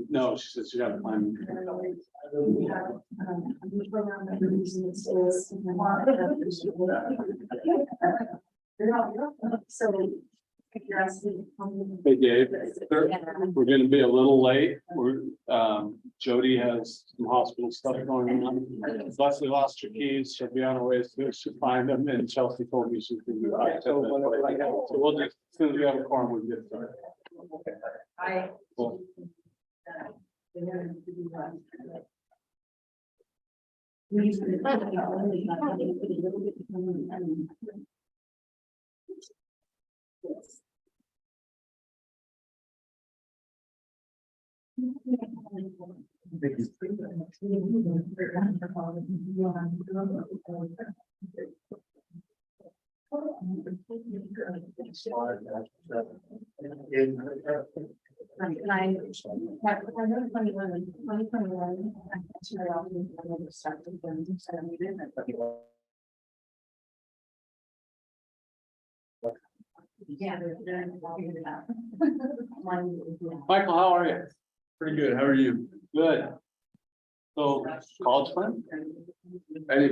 No, she said she got to find. So. Hey Dave, we're gonna be a little late. Jody has some hospital stuff going on. Leslie lost her keys. She'll be on her way to find them, and Chelsea told me she's gonna be back. So we'll just, as soon as we have a quorum, we can get started. Cool. Michael, how are you? Pretty good. How are you? Good. So, college friend? Any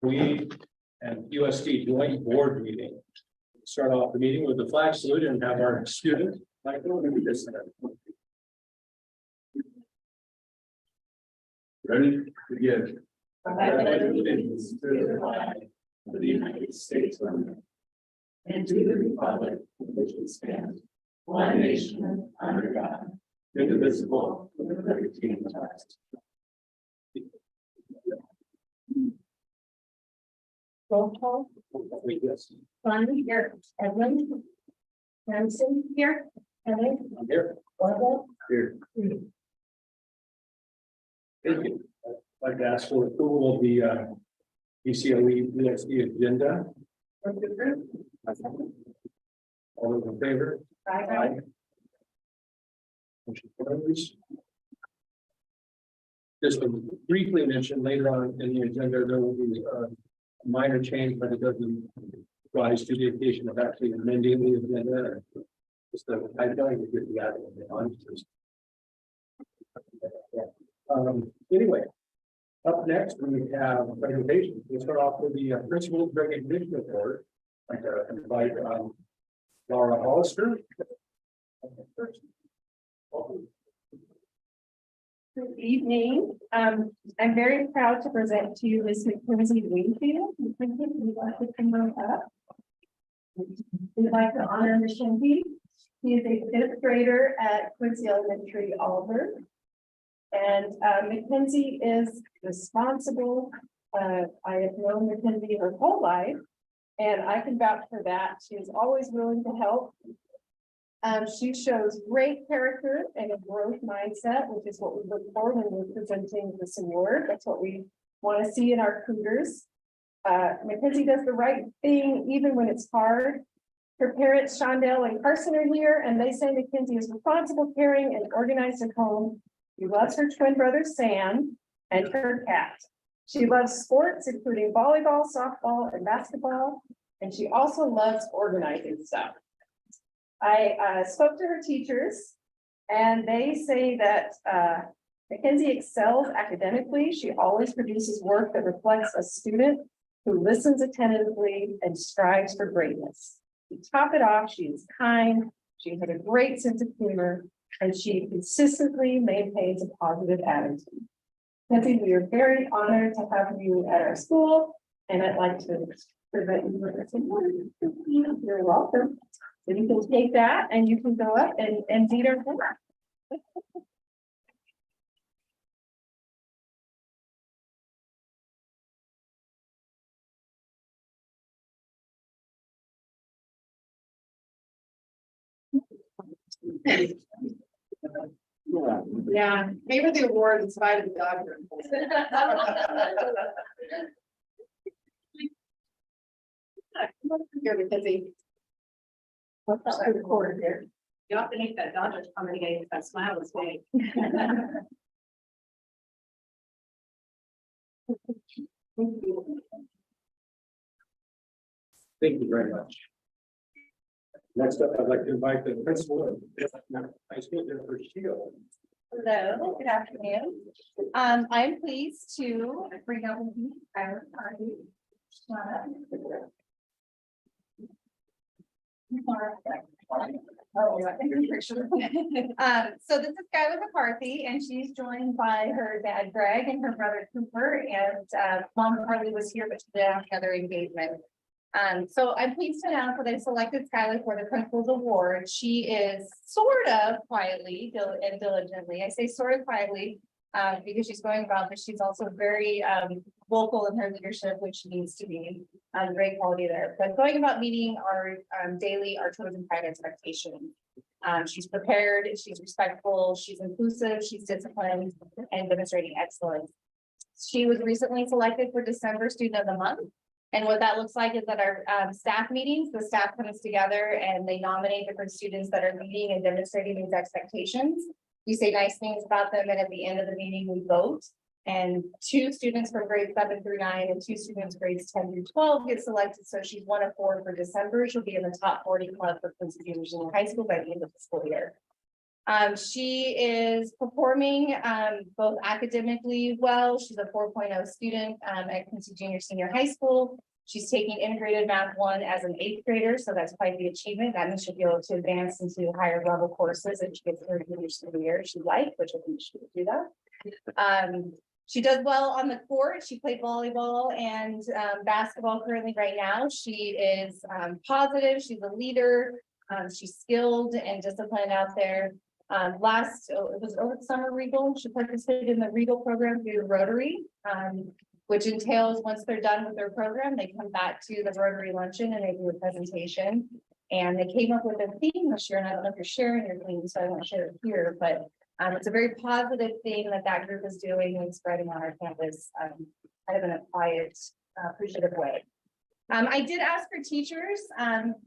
We and USD joint board meeting. Start off the meeting with the flag salute and have our student, Michael, do this. Ready? Begin. I pledge allegiance to the flag of the United States of America and to the republic for which it stands, one nation, under God, indivisible, with liberty and justice. Roll call. Bonnie here. Edwin. Ramsey here. Kelly. I'm here. Orville. Here. Thank you. I'd like to ask for approval of the PCOE USD agenda. All those in favor? Aye. Motion carries. Just to briefly mention later on in the agenda, there will be a minor change, but it doesn't rise to the occasion of actually amending the agenda. Just a typo, you get the other one. Anyway, up next, we have presentations. We'll start off with the principal's recognition report. I'd like to invite Laura Hollister. Good evening. I'm very proud to present to you Ms. Mackenzie Wingfield. We'd like to come on up. We'd like to honor Ms. Shinty. She is a fifth grader at Quincy Elementary, Oliver. And Mackenzie is responsible. I have known Mackenzie her whole life, and I can vouch for that. She is always willing to help. She shows great character and a growth mindset, which is what we look for when we're presenting this award. That's what we want to see in our cougars. Mackenzie does the right thing even when it's hard. Her parents, Shondell and Carson, are here, and they say Mackenzie is responsible, caring, and organized at home. She loves her twin brother, Sam, and her cat. She loves sports, including volleyball, softball, and basketball. And she also loves organizing stuff. I spoke to her teachers, and they say that Mackenzie excels academically. She always produces work that reflects a student who listens attentively and strives for greatness. To top it off, she is kind, she has a great sense of humor, and she consistently maintains a positive attitude. Mackenzie, we are very honored to have you at our school, and I'd like to present you with this award. You're welcome. So you can take that and you can go up and beat her form. Yeah, maybe the award in spite of the doctor. Here, Mackenzie. What's up for the quarter here? You have to make that Dodgers coming again, that smile is big. Thank you very much. Next up, I'd like to invite the principal of high school, Jennifer Shield. Hello, good afternoon. I'm pleased to bring up with me our party. So this is Skylar McCarthy, and she's joined by her dad Greg and her brother Cooper, and mom Harley was here, but she did have another engagement. So I'm pleased to announce that I selected Skylar for the Principal's Award. She is sort of quietly and diligently. I say sort of quietly because she's going about, but she's also very vocal in her leadership, which needs to be great quality there. But going about meeting our daily, our chosen pride expectations. She's prepared, she's respectful, she's inclusive, she's disciplined, and demonstrating excellence. She was recently selected for December Student of the Month. And what that looks like is that our staff meetings, the staff comes together and they nominate different students that are meeting and demonstrating these expectations. We say nice things about them, and at the end of the meeting, we vote. And 2 students from grades 7 through 9 and 2 students grades 10 through 12 get selected. So she's 1 of 4 for December. She'll be in the top 40 club for Quincy Junior High School by the end of the school year. She is performing both academically well. She's a 4.0 student at Quincy Junior Senior High School. She's taking integrated math 1 as an 8th grader, so that's quite the achievement. That means she'll be able to advance into higher level courses if she gets her year she'd like, which I think she would do that. She does well on the court. She played volleyball and basketball currently right now. She is positive. She's a leader. She's skilled and disciplined out there. It was over the summer Regal. She participated in the Regal program through Rotary, which entails once they're done with their program, they come back to the Rotary luncheon and they do a presentation. And they came up with a theme this year, and I don't know if you're sharing your theme, so I won't share it here, but it's a very positive thing that group is doing and spreading on our campus, kind of in a quiet, appreciative way. I did ask for teachers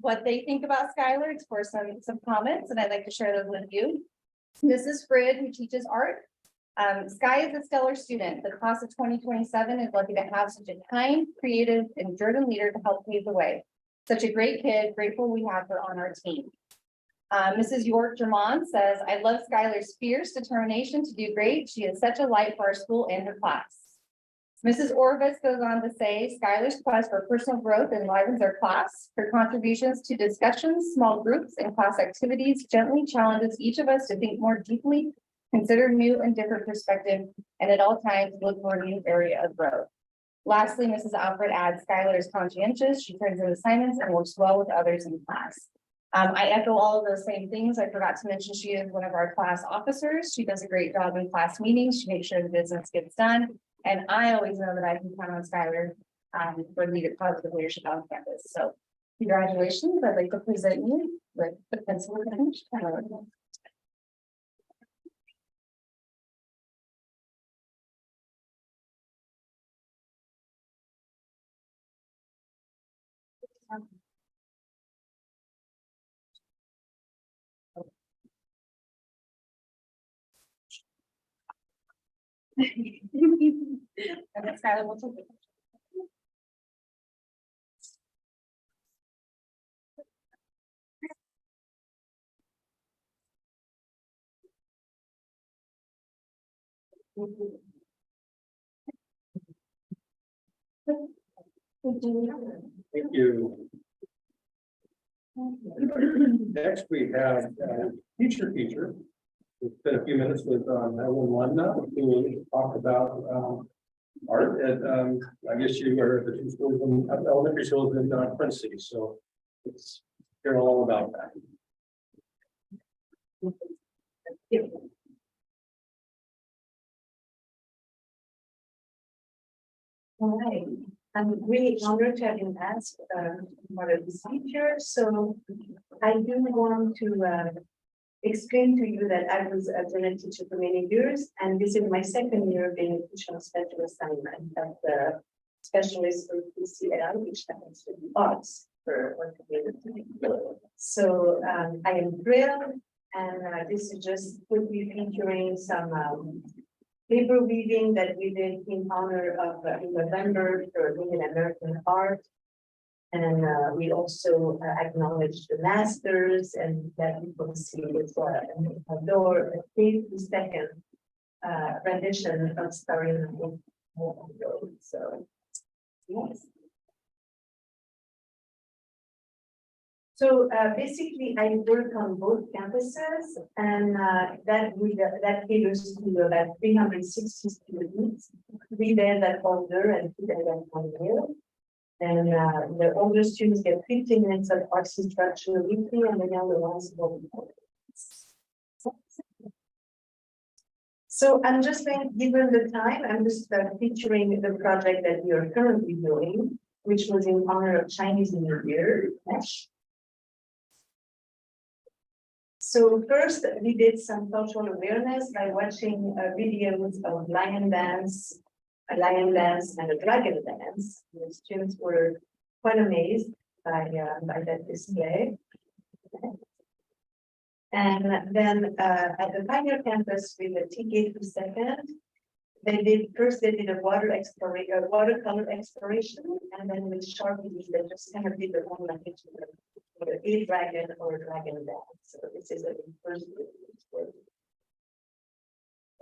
what they think about Skylar for some comments, and I'd like to share those with you. Mrs. Frid, who teaches art. Sky is a stellar student. The class of 2027 is lucky to have such a kind, creative, and driven leader to help pave the way. Such a great kid, grateful we have her on our team. Mrs. York Germont says, I love Skylar's fierce determination to do great. She is such a light for our school and her class. Mrs. Orvis goes on to say, Skylar's quest for personal growth enlivens our class. Her contributions to discussions, small groups, and class activities gently challenges each of us to think more deeply, consider new and different perspectives, and at all times look for a new area of growth. Lastly, Mrs. Alfred adds, Skylar is conscientious. She turns in assignments and works well with others in class. I echo all of those same things. I forgot to mention she is one of our class officers. She does a great job in class meetings. She makes sure the business gets done. And I always know that I can count on Skylar for positive leadership on campus. So congratulations. I'd like to present you with the pencil of the and then Skylar will take it. Thank you. Next, we have teacher. We spent a few minutes with Ellen Wanda to talk about art at I guess you were at the two schools in elementary schools in Quincy, so it's hear all about that. All right, I'm really honored to have been asked for the speaker. So I do want to explain to you that I was a general teacher for many years, and this is my second year being a teacher on special assignment at the specialist for PCOE, which happens to be arts for one community. So I am thrilled, and this is just quickly featuring some paper weaving that we did in honor of in November for Women American Art. And we also acknowledge the masters, and that you can see with a 52nd rendition of Starry Night. So, yes. So basically, I work on both campuses, and that caters to about 360 students, 3 there that older and 2 there that 1 year. And the older students get 15 minutes of arts instruction weekly, and the younger ones will. So I'm just going, given the time, I'm just featuring the project that we are currently doing, which was in honor of Chinese New Year. So first, we did some cultural awareness by watching videos of lion dance and a dragon dance. The students were quite amazed by that display. And then at the Pioneer campus with the TK2 second, they did a watercolor exploration, and then with Sharpies, they just kind of did their own like a dragon or a dragon dance. So this is a first.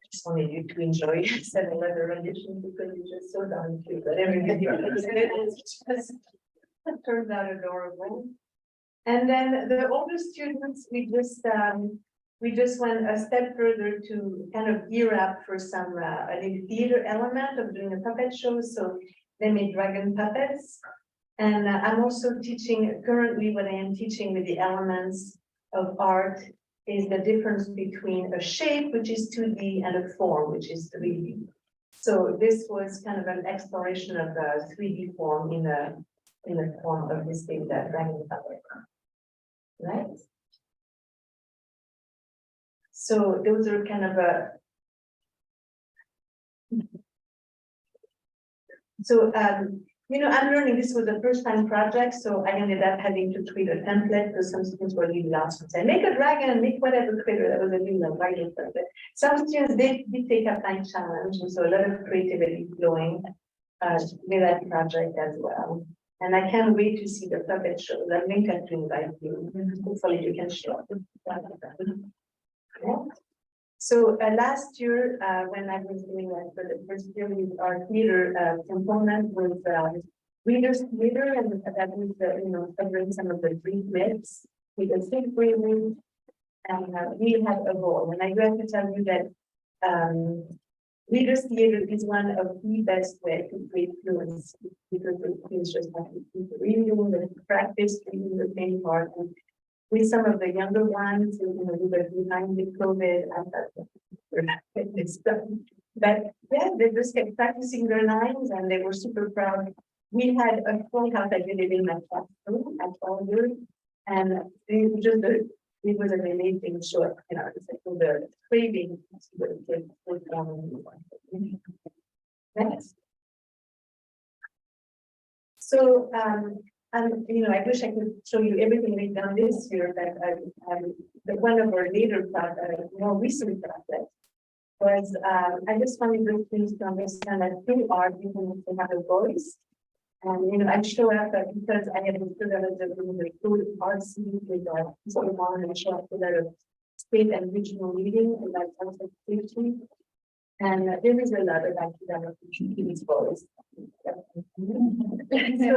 I just wanted you to enjoy 7-letter rendition because it's just so darn cute, but everybody just turned out adorable. And then the older students, we just went a step further to kind of gear up for some a theater element of doing a puppet show. So they made dragon puppets. And I'm also teaching currently what I am teaching with the elements of art is the difference between a shape, which is 2D, and a form, which is 3D. So this was kind of an exploration of the 3D form in the form of this thing, that dragon puppet. Right? So those are kind of I'm learning, this was a first time project, so I ended up having to create a template because some students were really lost and said, make a dragon, make whatever critter. That was a new writing project. Some students did take up my challenge, and so a lot of creativity flowing with that project as well. And I can't wait to see the puppet show. That link I can invite you. Hopefully you can show up. Yeah. So last year, when I was doing that for the first year, our theater component was readers theater, and that was covering some of the Greek myths with the sixth graders, and we had a goal. And I do have to tell you that readers theater is one of the best way to create fluency because it's just have to keep reading and practice reading the same part. And with some of the younger ones, who were behind the COVID, I thought it's done. But yeah, they just kept practicing their lines and they were super proud. We had a full house. I did it in my classroom at all years, and it was an amazing show. It's like the craving next. So I wish I could show you everything we've done this year, but one of our later more recent projects was, I just wanted those things to understand that through art, you can have a voice. And, I show up because I have the privilege of doing the food art scene with someone, and I show up for the state and regional meeting, and that's also safety. And there is a lot of academic voice. So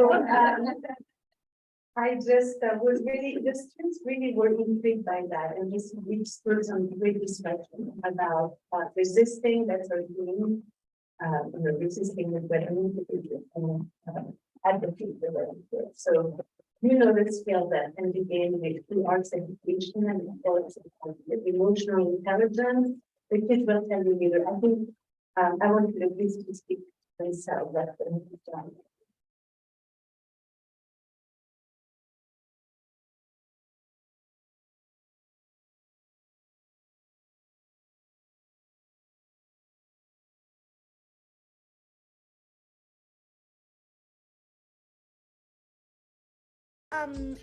I just was really, the students really were intrigued by that, and just we spurred some great discussion about resisting, that's our theme, resisting with what I need to do and advocate for it. So this field that can begin with through arts education and emotional intelligence. The kids will tell you later. I think I want to at least speak for myself. That's what I'm done.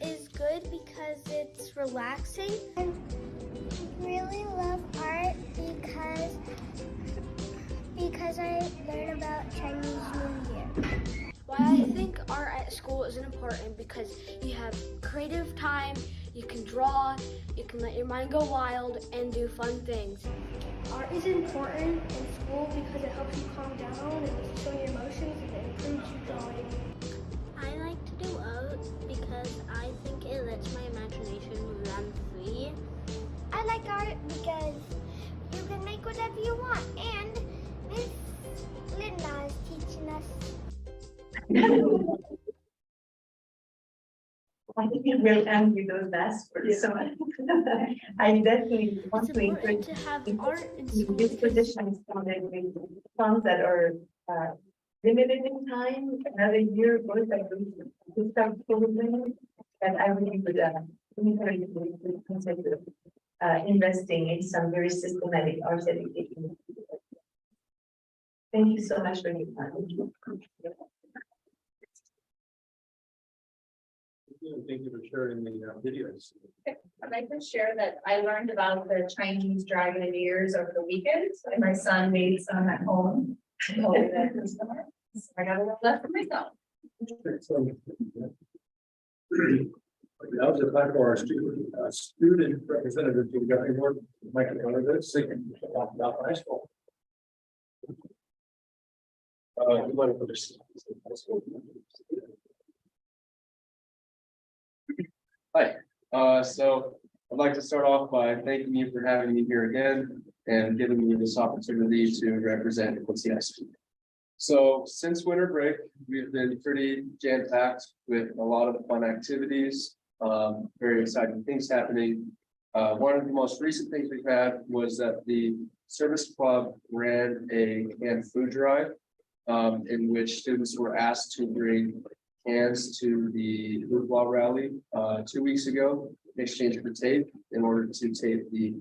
Is good because it's relaxing. I really love art because I learn about Chinese New Year. Why I think art at school is important because you have creative time, you can draw, you can let your mind go wild and do fun things. Art is important in school because it helps you calm down and show your emotions and it improves your drawing. I like to do art because I think it lets my imagination run free. I like art because you can make whatever you want, and Miss Linda is teaching us. I think you will end with those last words. So I definitely want to encourage to have art in school. This position is with funds that are limited in time, another year, both like to start programming, and I really would encourage you to consider investing in some very systematic arts education. Thank you so much for your time. Thank you for sharing the videos. I'd like to share that I learned about the Chinese dragon and ears over the weekend, and my son made some at home. So I got a little left for myself. That was the time for our student representative to get more microphone of this, so you can talk about high school. You want to put this- So I'd like to start off by thanking you for having me here again and giving me this opportunity to represent Quincy High School. So since winter break, we've been pretty jam-packed with a lot of fun activities, very exciting things happening. One of the most recent things we've had was that the service club ran a canned food drive, in which students were asked to bring cans to the football rally 2 weeks ago in exchange for tape in order to tape the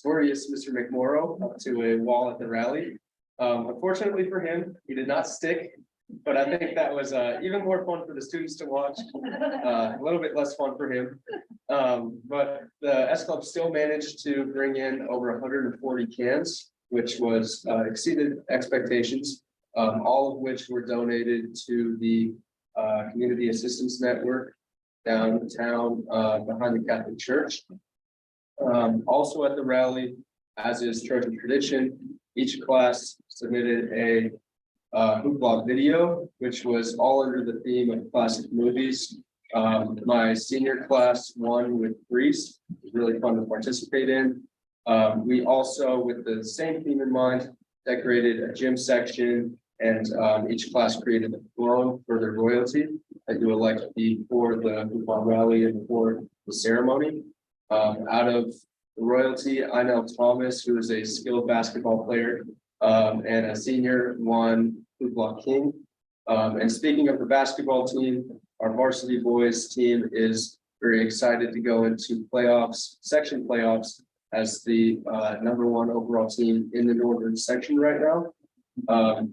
notorious Mr. McMorrow up to a wall at the rally. Unfortunately for him, he did not stick, but I think that was even more fun for the students to watch, a little bit less fun for him. But the S Club still managed to bring in over 140 cans, which was exceeded expectations, all of which were donated to the Community Assistance Network downtown behind the Catholic Church. Also at the rally, as is Trojan tradition, each class submitted a hoopla video, which was all under the theme of classic movies. My senior class won with Grease. It was really fun to participate in. We also, with the same theme in mind, decorated a gym section, and each class created a throne for their royalty that you would like to be for the football rally and for the ceremony. Out of the royalty, I know Thomas, who is a skilled basketball player and a senior, won Football King. And speaking of the basketball team, our varsity boys team is very excited to go into playoffs, section playoffs, as the #1 overall team in the northern section right now.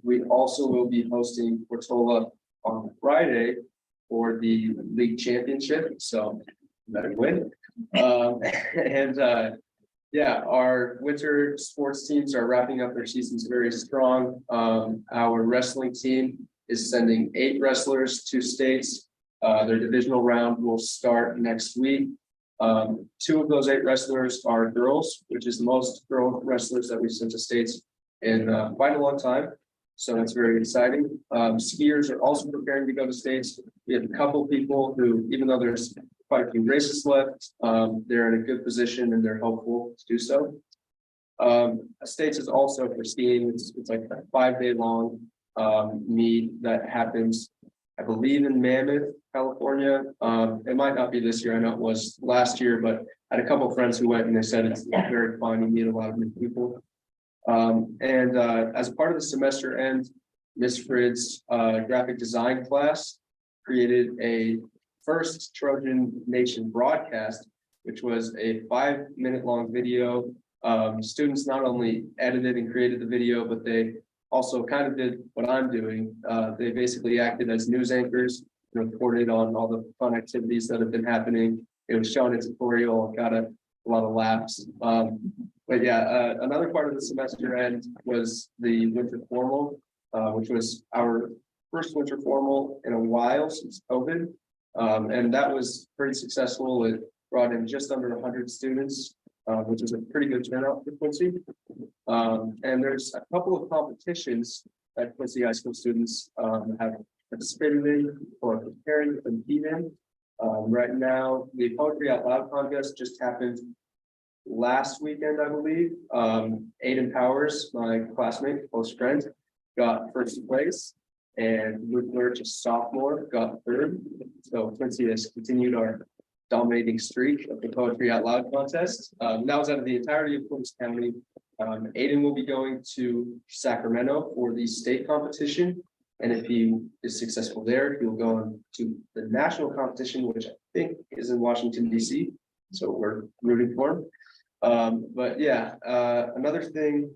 We also will be hosting Portola on Friday for the league championship, so better win. Yeah, our winter sports teams are wrapping up their seasons very strong. Our wrestling team is sending 8 wrestlers to states. Their divisional round will start next week. 2 of those 8 wrestlers are girls, which is the most girl wrestlers that we've sent to states in quite a long time. So it's very exciting. Skiers are also preparing to go to states. We have a couple people who, even though there's quite a few races left, they're in a good position and they're hopeful to do so. States is also for skiing. It's like a 5-day long meet that happens, I believe, in Mammoth, California. It might not be this year. I know it was last year, but I had a couple of friends who went and they said it's very fun. You meet a lot of new people. As a part of the semester end, Miss Frid's graphic design class created a first Trojan Nation broadcast, which was a 5-minute long video. Students not only edited and created the video, but they also kind of did what I'm doing. They basically acted as news anchors, reported on all the fun activities that have been happening. It was shown a tutorial, got a lot of laughs. But yeah, another part of the semester end was the winter formal, which was our first winter formal in a while since COVID. And that was pretty successful. It brought in just under 100 students, which is a pretty good turnout for Quincy. And there's a couple of competitions that Quincy High School students have participated in or preparing to compete in. Right now, the Poetry Out Loud contest just happened last weekend, I believe. Aiden Powers, my classmate, close friend, got first place, and Luke Lurch, a sophomore, got 3rd. So Quincy has continued our dominating streak of the Poetry Out Loud contest. That was out of the entirety of Quincy County. Aiden will be going to Sacramento for the state competition. And if he is successful there, he'll go on to the national competition, which I think is in Washington, DC. So we're rooting for him. But yeah, another thing,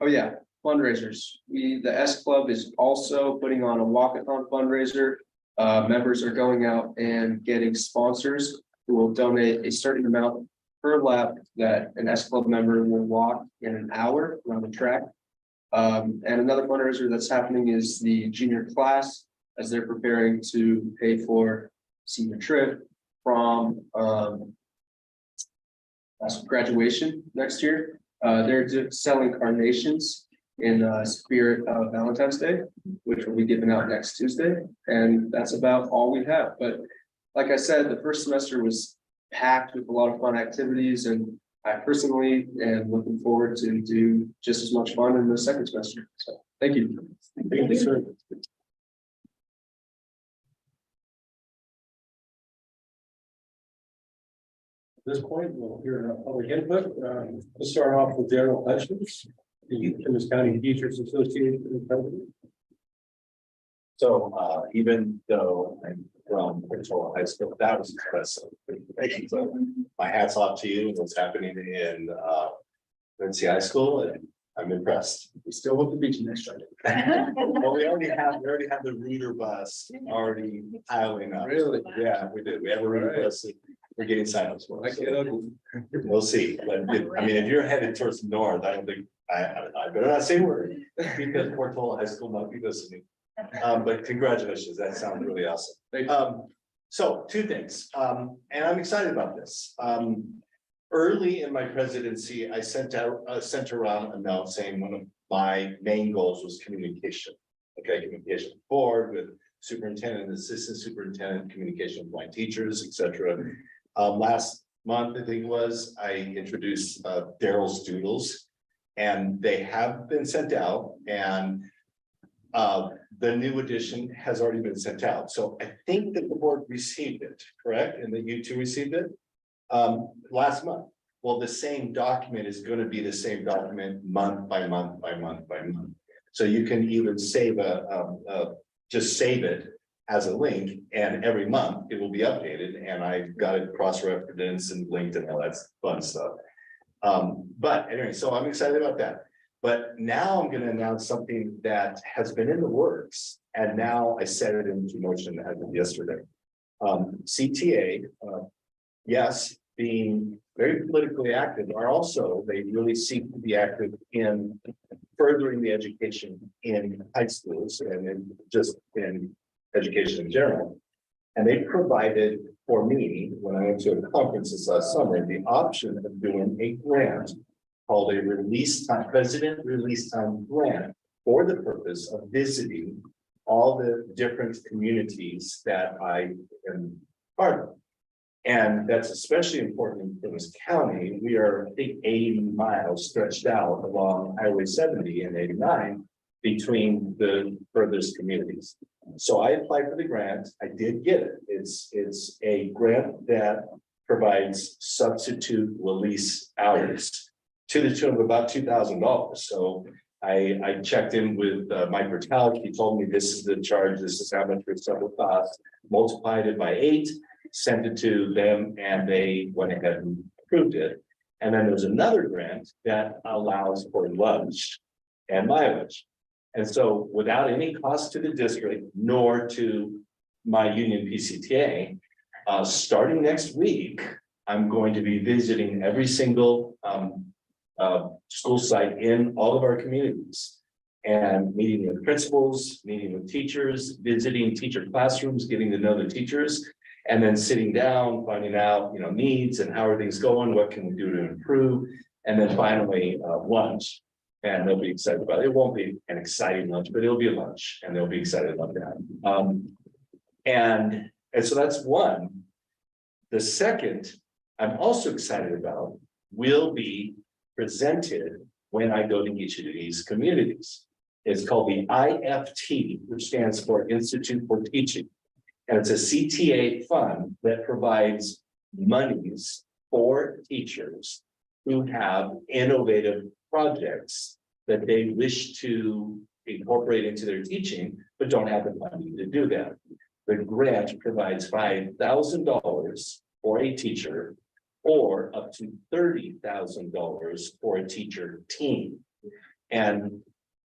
oh yeah, fundraisers. The S Club is also putting on a walkathon fundraiser members are going out and getting sponsors who will donate a certain amount per lap that an S Club member will walk in an hour around the track. And another fundraiser that's happening is the junior class, as they're preparing to pay for senior trip from graduation next year. They're selling carnations in spirit of Valentine's Day, which will be given out next Tuesday. And that's about all we have. But like I said, the first semester was packed with a lot of fun activities, and I personally am looking forward to do just as much fun in the second semester. So thank you. Thank you, sir. At this point, we'll hear public input. Let's start off with general questions. The Plymouth County Teachers Association. So even though I'm from Princeton High School, that was impressive. Thank you. So my hat's off to you and what's happening in Princeton High School, and I'm impressed. We still hope to beat you next Friday. Well, we already have the Reuter bus already piling up. Really? Yeah, we did. We have a Reuter bus. We're getting signups for it. So we'll see. But I mean, if you're headed towards the north, I don't think I better not say a word because Portola High School might be listening. But congratulations, that sounds really awesome. So two things, and I'm excited about this. Early in my presidency, I sent around a note saying one of my main goals was communication. Okay, communication with the board, with superintendent, assistant superintendent, communication with my teachers, etc. Last month, I think it was, I introduced Daryl's Doodles, and they have been sent out, and the new edition has already been sent out. So I think that the board received it, correct? And that you two received it last month. Well, the same document is going to be the same document month by month by month by month. So you can either save just save it as a link, and every month it will be updated, and I got it cross-referenced and linked and all that fun stuff. But anyway, so I'm excited about that. But now I'm going to announce something that has been in the works, and now I set it into motion as of yesterday. CTA, yes, being very politically active, are also, they really seek to be active in furthering the education in high schools and just in education in general. And they provided for me, when I went to a conference this last summer, the option of doing a grant called a president release time grant for the purpose of visiting all the different communities that I am part of. And that's especially important in Plymouth County. We are, I think, 80 miles stretched out along Highway 70 and 89 between the furthest communities. So I applied for the grant. I did get it. It's a grant that provides substitute release hours to the tune of about $2,000. So I checked in with Mike Bertalik. He told me this is the charge. This is how much your stuff will cost. Multiplied it by 8. Sent it to them, and they went ahead and approved it. And then there's another grant that allows for lunch and mileage. And so without any cost to the district nor to my union PCTA, starting next week, I'm going to be visiting every single school site in all of our communities and meeting with principals, meeting with teachers, visiting teacher classrooms, getting to know the teachers. And then sitting down, finding out, needs and how are things going, what can we do to improve, and then finally lunch. And they'll be excited about it. It won't be an exciting lunch, but it'll be a lunch, and they'll be excited about that. And so that's one. The second, I'm also excited about, will be presented when I go to each of these communities. It's called the IFT, which stands for Institute for Teaching. And it's a CTA fund that provides monies for teachers who have innovative projects that they wish to incorporate into their teaching, but don't have the money to do that. The grant provides $5,000 for a teacher or up to $30,000 for a teacher team. And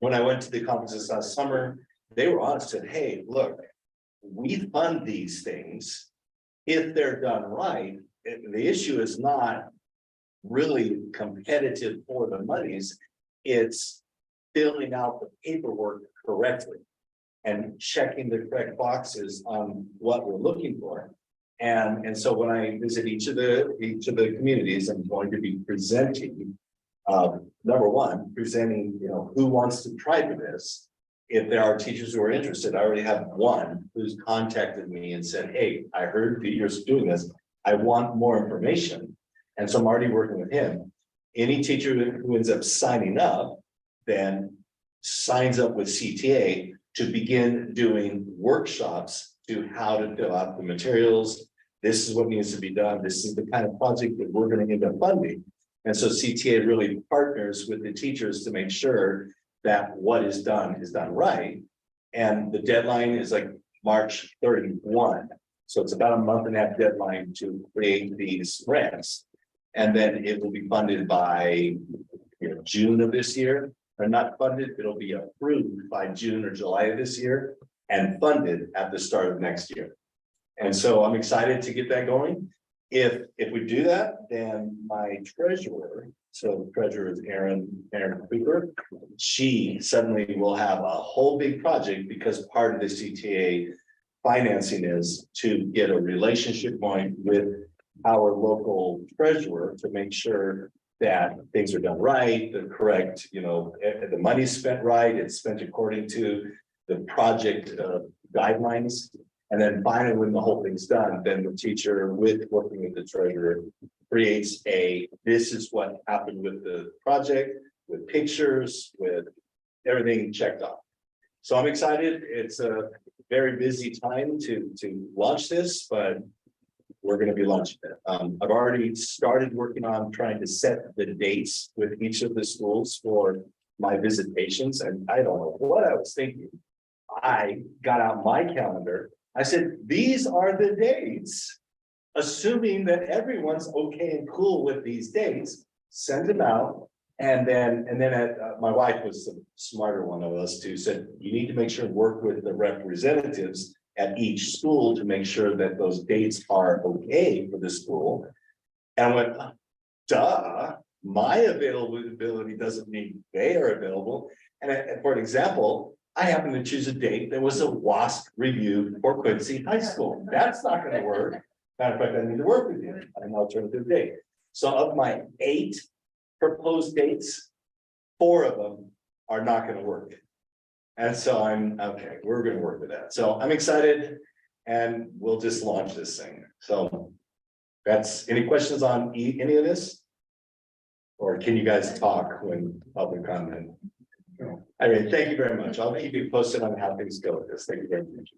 when I went to the conferences last summer, they were honest and said, hey, look, we fund these things. If they're done right, the issue is not really competitive for the monies. It's filling out the paperwork correctly and checking the correct boxes on what we're looking for. And so when I visit each of the communities, I'm going to be presenting, number one, presenting, who wants to try for this. If there are teachers who are interested, I already have one who's contacted me and said, hey, I heard that you're doing this. I want more information. And so I'm already working with him. Any teacher who ends up signing up, then signs up with CTA to begin doing workshops to how to fill out the materials. This is what needs to be done. This is the kind of project that we're going to end up funding. And so CTA really partners with the teachers to make sure that what is done right. And the deadline is like March 31. So it's about a month and a half deadline to create these grants. And then it will be funded by June of this year. Or not funded, it'll be approved by June or July of this year and funded at the start of next year. And so I'm excited to get that going. If we do that, then my treasurer, so the treasurer is Erin Cooper, she suddenly will have a whole big project because part of the CTA financing is to get a relationship going with our local treasurer to make sure that things are done right, the correct, the money's spent right, it's spent according to the project guidelines. And then finally, when the whole thing's done, then the teacher working with the treasurer creates this is what happened with the project, with pictures, with everything checked off. So I'm excited. It's a very busy time to launch this, but we're going to be launching it. I've already started working on trying to set the dates with each of the schools for my visitations. And I don't know what I was thinking. I got out my calendar. I said, these are the dates, assuming that everyone's okay and cool with these dates, send them out. And then my wife was the smarter one of us too, said, you need to make sure and work with the representatives at each school to make sure that those dates are okay for the school. And I went, duh, my availability doesn't mean they are available. And for an example, I happen to choose a date that was a WASC review for Quincy High School. That's not going to work. Matter of fact, I need to work with you on an alternative date. So of my 8 proposed dates, 4 of them are not going to work. And so okay, we're going to work with that. So I'm excited and we'll just launch this thing. So any questions on any of this? Or can you guys talk when public comment? I mean, thank you very much. I'll keep you posted on how things go with this. Thank you very much.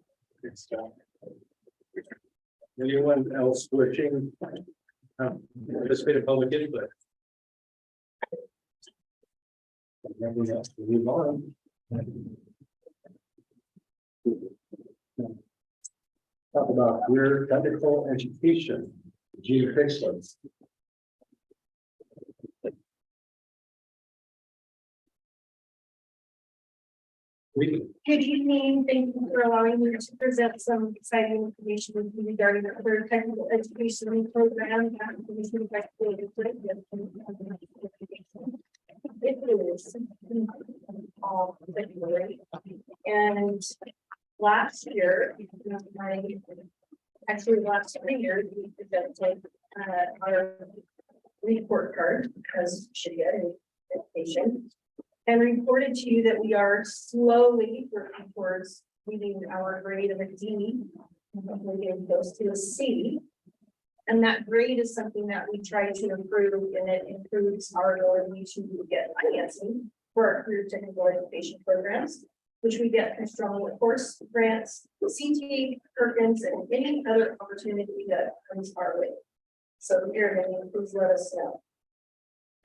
Anyone else wishing? Participate in public input? Nothing else to move on. Talk about career technical education, geofixers. Good evening. Thank you for allowing me to present some exciting information with you regarding the career technical education program. It is February. And last year, actually the last 3 years, we presented our report card, because you should get an education, and reported to you that we are slowly working towards meeting our grade of a D. Hopefully getting close to a C. And that grade is something that we try to improve, and it improves our ability to get financing for our career technical education programs, which we get from strong workforce grants, CT, Perkins, and any other opportunity that comes our way. So here, please let us know.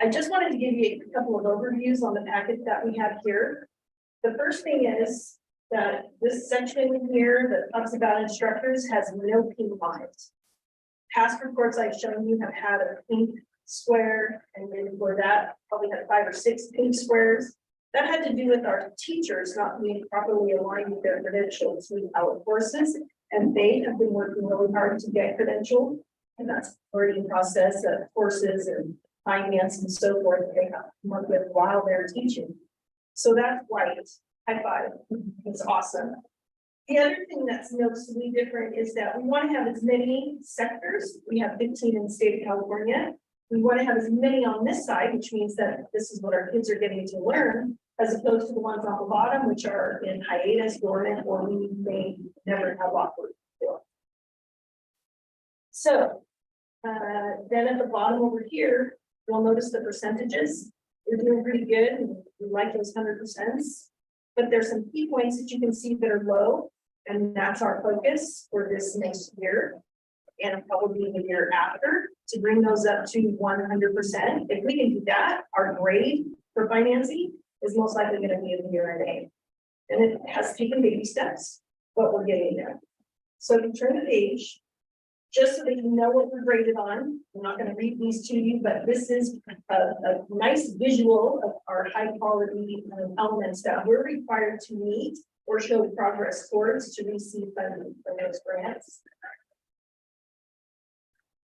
I just wanted to give you a couple of overviews on the packet that we have here. The first thing is that this section here that talks about instructors has no pink lines. Past reports I've shown you have had a pink square, and then before that, probably had 5 or 6 pink squares. That had to do with our teachers not being properly aligned with their credentials with our courses. And they have been working really hard to get credentialed. And that's already a process of courses and finance and so forth that they have to work with while they're teaching. So that's right. High five. It's awesome. The other thing that's noticeably different is that we want to have as many sectors. We have 15 in the state of California. We want to have as many on this side, which means that this is what our kids are getting to learn, as opposed to the ones on the bottom, which are in hiatus, dormant, or we may never have offered. So then at the bottom over here, you'll notice the percentages. We're doing pretty good. And we like those 100%. But there's some key points that you can see that are low. And that's our focus for this next year. And probably the year after to bring those up to 100%. If we can do that, our grade for financing is most likely going to be in the year and A. And it has taken baby steps, but we're getting there. So if you turn the page, just so that you know what we're graded on, I'm not going to read these to you, but this is a nice visual of our high quality elements that we're required to meet or show progress towards to receive funding from those grants.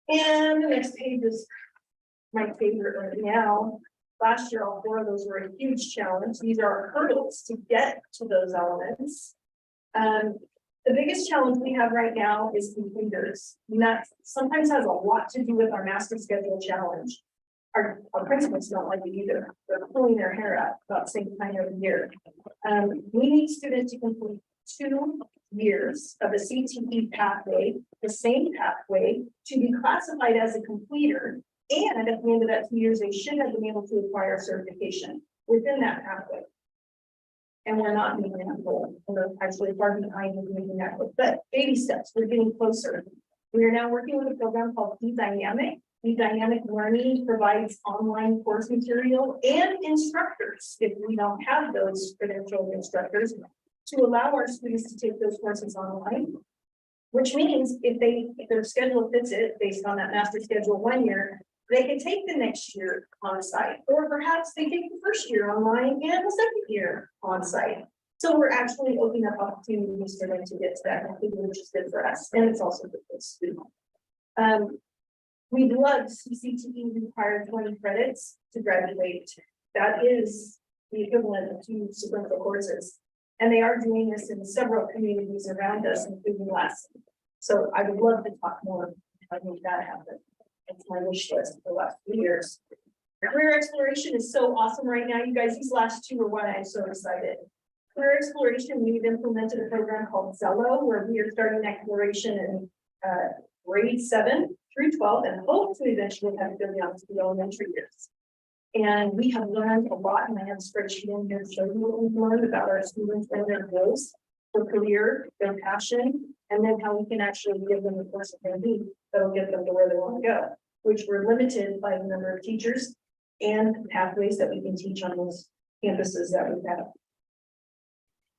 And the next page is my favorite right now. Last year, all 4 of those were a huge challenge. These are our hurdles to get to those elements. The biggest challenge we have right now is completers. And that sometimes has a lot to do with our master schedule challenge. Our principals don't like it either. They're pulling their hair out about the same time every year. We need students to complete 2 years of a CTE pathway, the same pathway, to be classified as a completer. And at the end of that 2 years, they should have been able to acquire certification within that pathway. And we're not making that goal. We're actually far behind with making that goal. But baby steps, we're getting closer. We are now working with a program called eDynamic. eDynamic Learning provides online course material and instructors, if we don't have those credentialed instructors, to allow our students to take those courses online. Which means if their schedule fits it based on that master schedule 1 year, they can take the next year on site, or perhaps they take the first year online and the second year on site. So we're actually opening up opportunities for them to get to that conclusion, which is good for us, and it's also good for the student. We'd love to see CTE require 20 credits to graduate. That is the equivalent of 2 sequential courses. And they are doing this in several communities around us, including Lassen. So I would love to talk more about make that happen. It's my wish list for the last 2 years. Career exploration is so awesome right now. You guys, these last 2 are why I'm so excited. Career exploration, we've implemented a program called Zello, where we are starting exploration in grade 7 through 12, and hope to eventually have it go down to the elementary years. And we have learned a lot, and I have a spreadsheet in here to show you what we've learned about our students and their goals for career, their passion, and then how we can actually give them the course that they need that'll get them to where they want to go, which we're limited by the number of teachers and pathways that we can teach on those campuses that we have.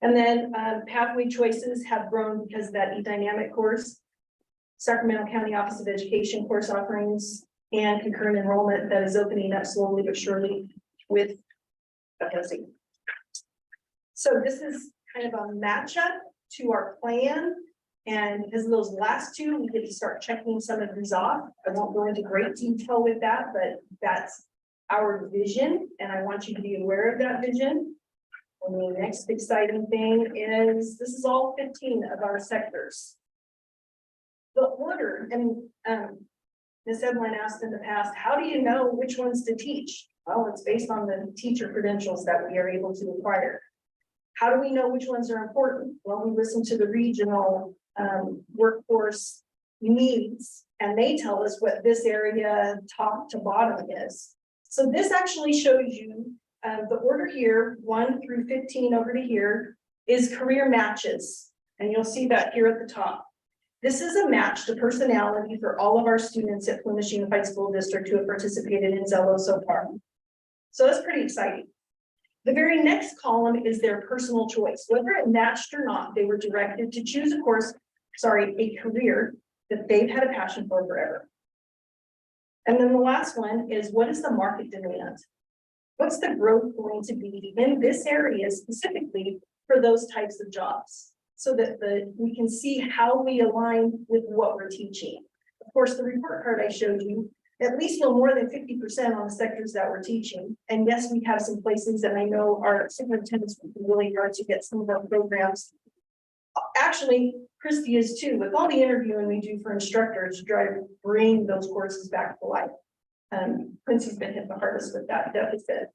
And then pathway choices have grown because of that eDynamic course, Sacramento County Office of Education course offerings, and concurrent enrollment that is opening up slowly but surely with FSC. So this is kind of a matchup to our plan. And because of those last 2, we get to start checking some of these off. I won't go into great detail with that, but that's our vision. And I want you to be aware of that vision. And the next exciting thing is this is all 15 of our sectors. The order, and Ms. Edlin asked in the past, how do you know which ones to teach? Well, it's based on the teacher credentials that we are able to acquire. How do we know which ones are important? Well, we listen to the regional workforce needs, and they tell us what this area top to bottom is. So this actually shows you the order here, 1 through 15 over to here, is career matches. And you'll see that here at the top. This is a match to personality for all of our students at Plymouth Unified School District who have participated in Zello so far. So that's pretty exciting. The very next column is their personal choice. Whether it matched or not, they were directed to choose a career that they've had a passion for forever. And then the last one is, what is the market demand? What's the growth going to be in this area specifically for those types of jobs? So that we can see how we align with what we're teaching. Of course, the report card I showed you, at least we're more than 50% on the sectors that we're teaching. And yes, we have some places that I know our superintendents working really hard to get some of our programs. Actually, Christy is too, with all the interviewing we do for instructors to try to bring those courses back to life. Quincy's been hit the hardest with that deficit.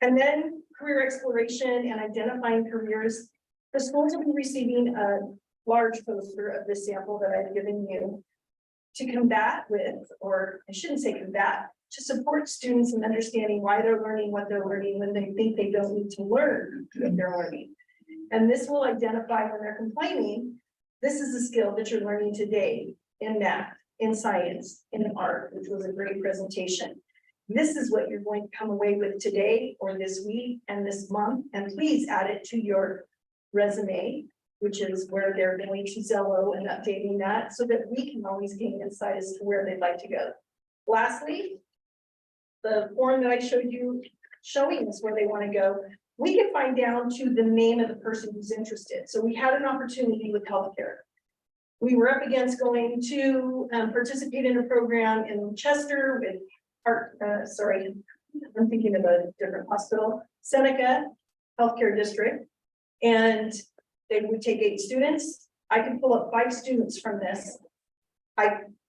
And then career exploration and identifying careers. The schools will be receiving a large poster of this sample that I've given you to combat with, or I shouldn't say combat, to support students in understanding why they're learning what they're learning when they think they don't need to learn what they're learning. And this will identify when they're complaining, this is a skill that you're learning today in math, in science, in art, which was a great presentation. This is what you're going to come away with today or this week and this month, and please add it to your resume, which is where they're going to Zello and updating that so that we can always gain insight as to where they'd like to go. Lastly, the form that I showed you showing us where they want to go, we can find down to the name of the person who's interested. So we had an opportunity with healthcare. We were up against going to participate in a program in Chester with I'm thinking of a different hospital, Seneca Healthcare District. And they would take 8 students. I could pull up 5 students from this.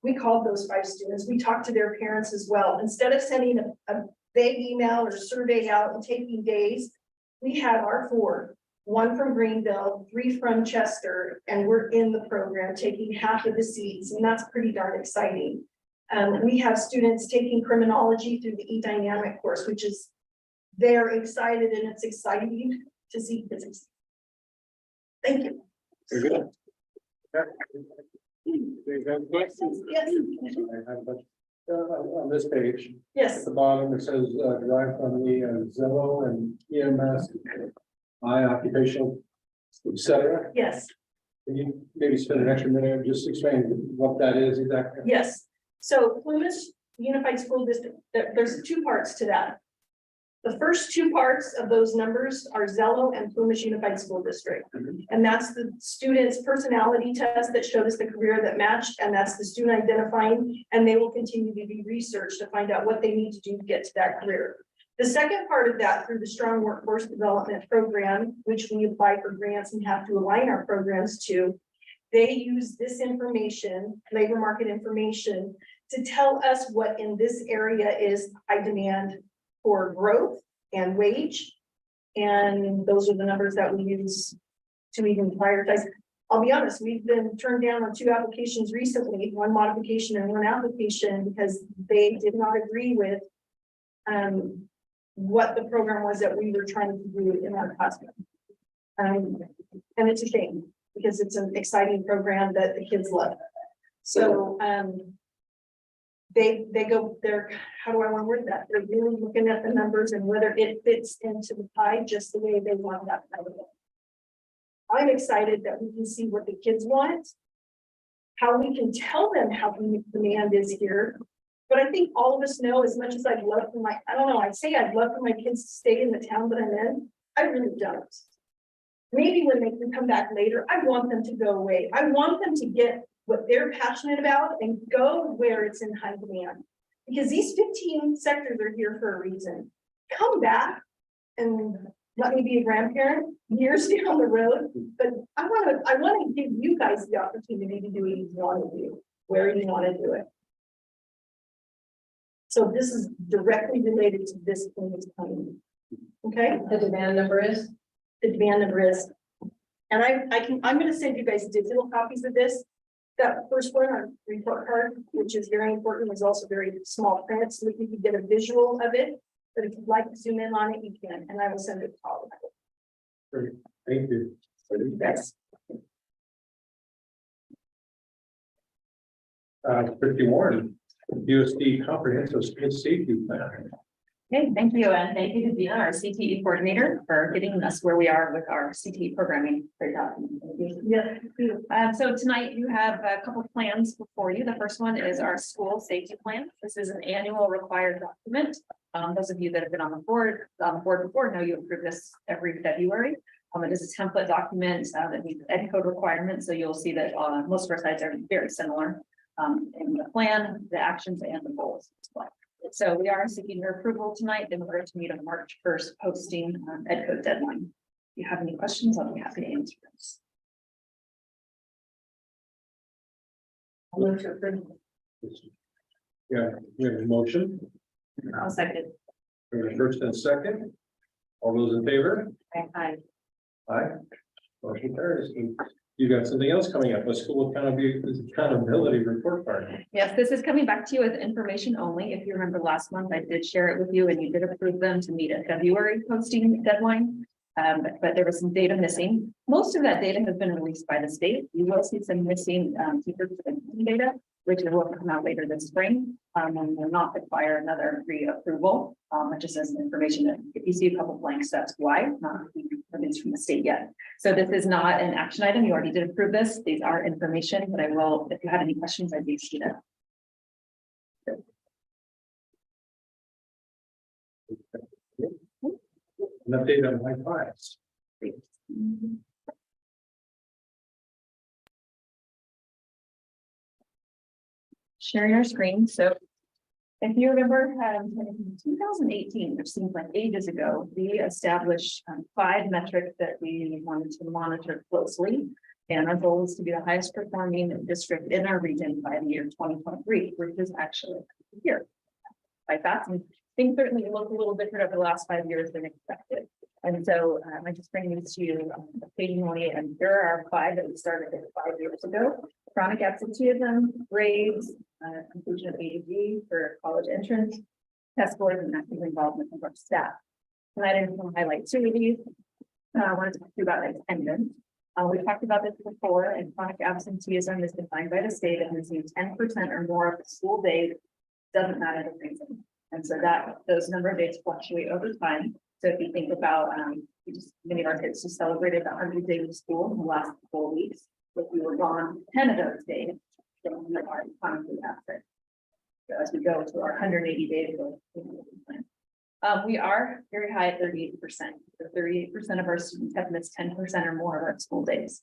We called those 5 students. We talked to their parents as well. Instead of sending a vague email or survey out and taking days, we had our 4, 1 from Greenville, 3 from Chester, and we're in the program taking half of the seats, and that's pretty darn exciting. We have students taking criminology through the E-Dynamic course, which is they're excited, and it's exciting to see physics. Thank you. Very good. Do you have questions? Yes, I have a bunch. On this page, at yes, the bottom, it says derived from the Zello and EMS, occupational, etc. yes. Can you maybe spend an extra minute just explain what that is exactly? Yes, so Plymouth Unified School District, there's 2 parts to that. The first 2 parts of those numbers are Zello and Plymouth Unified School District. And that's the student's personality test that showed us the career that matched, and that's the student identifying, and they will continue to be researched to find out what they need to do to get to that career. The second part of that, through the Strong Workforce Development Program, which we apply for grants and have to align our programs to, they use this information, labor market information, to tell us what in this area is high demand for growth and wage. And those are the numbers that we use to even prioritize. I'll be honest, we've been turned down on 2 applications recently, 1 modification and 1 application, because they did not agree with what the program was that we were trying to do in our classroom. And it's a shame because it's an exciting program that the kids love. So they go there, how do I want to word that? They're really looking at the numbers and whether it fits into the pie just the way they want that. I'm excited that we can see what the kids want, how we can tell them how the demand is here. But I think all of us know, as much as I'd love for I'd love for my kids to stay in the town that I'm in, I really don't. Maybe when they can come back later, I want them to go away. I want them to get what they're passionate about and go where it's in high demand. Because these 15 sectors are here for a reason. Come back and let me be a grandparent years down the road. But I want to give you guys the opportunity to do what you want to do, where you want to do it. So this is directly related to this thing that's coming. Okay? The demand number is? The demand number is. And I'm going to send you guys digital copies of this. That first one on report card, which is very important, is also very small print, so that you can get a visual of it. But if you'd like to zoom in on it, you can, and I will send it to all of you. Great. Thank you. That's 51, USD Comprehensive School Safety Plan. Okay, thank you, and thank you to Dina, our CTE coordinator, for getting us where we are with our CTE programming. Great job. Yeah. So tonight you have a couple of plans before you. The first one is our school safety plan. This is an annual required document. Those of you that have been on the board before know you approve this every February. It is a template document that meets ed code requirements, so you'll see that most of our sites are very similar in the plan, the actions, and the goals as well. So we are seeking your approval tonight in order to meet a March 1st posting ed code deadline. If you have any questions, I'll be happy to answer those. I'll move to approve. Yeah, we have a motion. I'll second. We have a first and second. All those in favor? Aye. Aye. Motion carries. You got something else coming up, a school accountability report card. Yes, this is coming back to you as information only. If you remember last month, I did share it with you and you did approve them to meet a February posting deadline. But there was some data missing. Most of that data has been released by the state. You will see some missing teacher data, which will come out later this spring. And will not require another reapproval. It just says information that if you see a couple blanks, that's why, not released from the state yet. So this is not an action item. You already did approve this. These are information, but I will, if you have any questions, I'd be happy to. An update on high fives. Sharing our screen. So if you remember, in 2018, which seems like ages ago, we established 5 metrics that we wanted to monitor closely. And our goal is to be the highest performing district in our region by the year 2023, which is actually here. By that, and things certainly look a little different over the last 5 years than expected. And so I just bring these to you occasionally, and there are 5 that we started 5 years ago. Chronic absenteeism, grades, completion of ADG for college entrance, test scores, and active involvement of our staff. Tonight I'm going to highlight 2 of these. I wanted to talk to you about attendance. We talked about this before, and chronic absenteeism is defined by the state and receives 10% or more of the school days. Doesn't matter the reason. And so that those number of days fluctuate over time. So if you think about, many of our kids just celebrated the 100 days of school in the last 4 weeks. If we were gone 10 of those days, then we are chronically absent. So as we go to our 180 days, we are very high at 38%. So 38% of our students have missed 10% or more of our school days.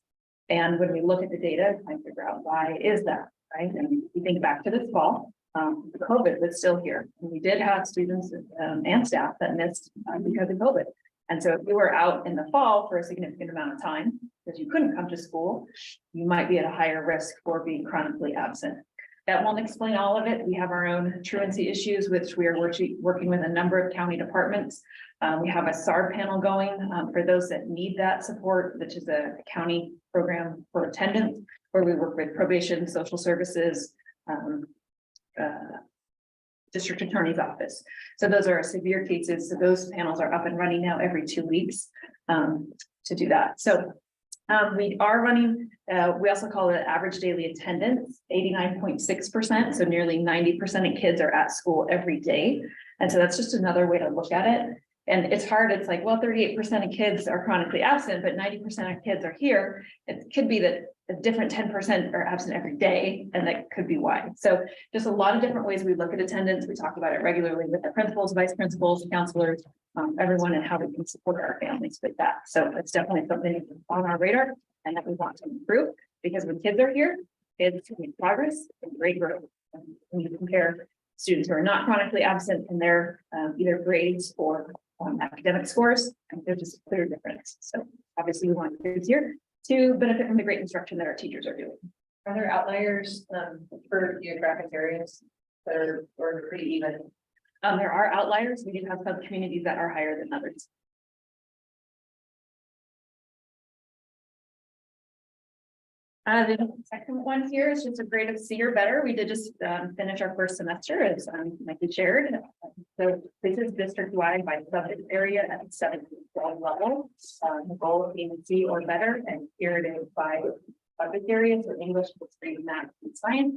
And when we look at the data, I figure out why is that, right? And we think back to this fall. COVID was still here. And we did have students and staff that missed because of COVID. And so if you were out in the fall for a significant amount of time, because you couldn't come to school, you might be at a higher risk for being chronically absent. That won't explain all of it. We have our own truancy issues, which we are working with a number of county departments. We have a SAR panel going for those that need that support, which is a county program for attendance, where we work with probation, social services, district attorney's office. So those are severe cases. So those panels are up and running now every 2 weeks to do that. So we are running, we also call it average daily attendance, 89.6%. So nearly 90% of kids are at school every day. And so that's just another way to look at it. And it's hard. It's like, well, 38% of kids are chronically absent, but 90% of kids are here. It could be that a different 10% are absent every day, and that could be why. So just a lot of different ways we look at attendance. We talk about it regularly with the principals, vice principals, counselors, everyone, and how we can support our families with that. So it's definitely something on our radar and that we want to improve, because when kids are here, kids make progress and great growth. And when you compare students who are not chronically absent and their either grades or academic scores, and there's just a clear difference. So obviously we want kids here to benefit from the great instruction that our teachers are doing. Are there outliers for geographic areas that are or pretty even? There are outliers. We do have some communities that are higher than others. The second one here is just a grade of C or better. We did just finish our first semester, as Mikey shared. So this is district-wide by subject area at the 7th to 12th level. The goal of being C or better, and here it is by subject area, so English, history, math, and science.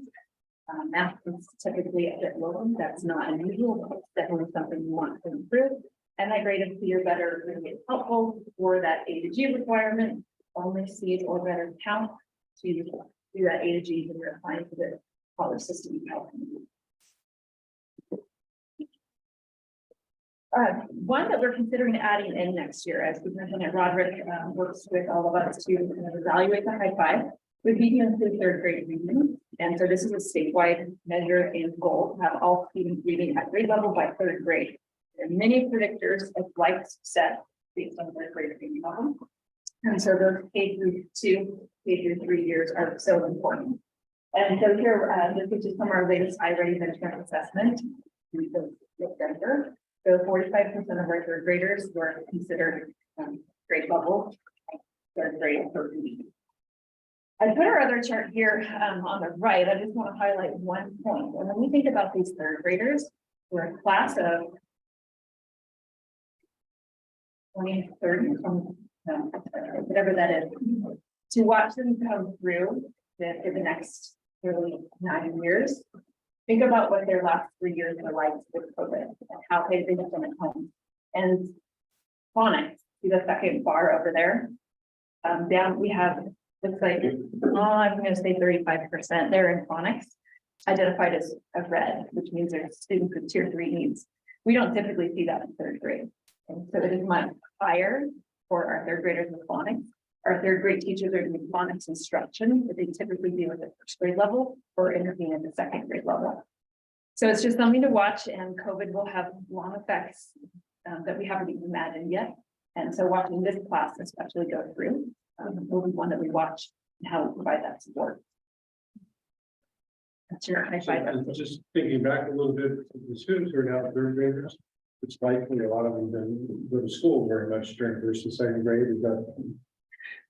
Math is typically a bit lower. That's not unusual, but it's definitely something you want to improve. And that grade of C or better really is helpful for that A to G requirement, only C or better count to do that A to G when you're applying for the college system. One that we're considering adding in next year, as we mentioned, Roderick works with all of us to kind of evaluate the high five, would be to include third grade reading. And so this is a statewide measure and goal to have all students reading at grade level by third grade. There are many predictors of life success based on third grade reading level. And so those K through 2, K through 3 years are so important. And so here, this is just from our latest I-Ready benchmark assessment. Denver. So 45% of our third graders were considered grade level, third grade for reading. I put our other chart here on the right. I just want to highlight one point. And when we think about these third graders, we're a class of 20, 30, whatever that is. To watch them come through for the next really 9 years. Think about what their last 3 years were like with COVID and how they've been at home. And phonics, see the second bar over there. Down we have, looks like, I'm going to say 35%. They're in phonics, identified as red, which means they're students with tier 3 needs. We don't typically see that in third grade. And so it is much higher for our third graders with phonics. Our third grade teachers are doing phonics instruction that they typically do at the first grade level or intervene at the second grade level. So it's just something to watch, and COVID will have long effects that we haven't even imagined yet. And so watching this class especially go through will be one that we watch and how we provide that support. That's your high five. Just thinking back a little bit, the students who are now third graders, it's likely a lot of them didn't go to school very much during first and second grade. Is that?